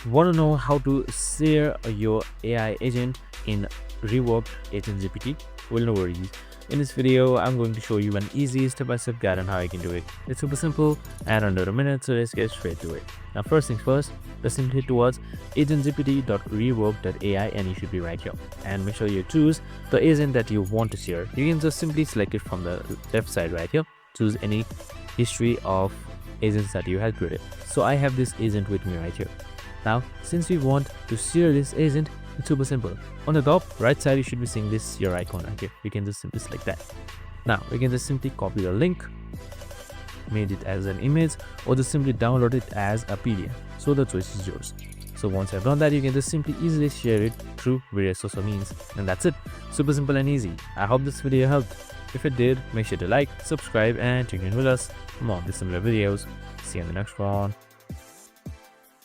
Want to know how to share your AI agent in reworked AgentGPT? Well, no worries. In this video, I'm going to show you an easy step-by-step guide on how you can do it. It's super simple and under a minute, so let's get straight to it. Now, first things first, just simply head towards agentgpt.rework.ai and you should be right here. And make sure you choose the agent that you want to share. You can just simply select it from the left side right here. Choose any history of agents that you had created. So I have this agent with me right here. Now, since we want to share this agent, it's super simple. On the top right side, you should be seeing this share icon right here. You can just simply select that. Now, we can just simply copy the link, made it as an image, or just simply download it as a PDF. So the choice is yours. So once you've done that, you can just simply easily share it through various social means. And that's it. Super simple and easy. I hope this video helped. If it did, make sure to like, subscribe, and tune in with us for more of the similar videos. See you in the next one.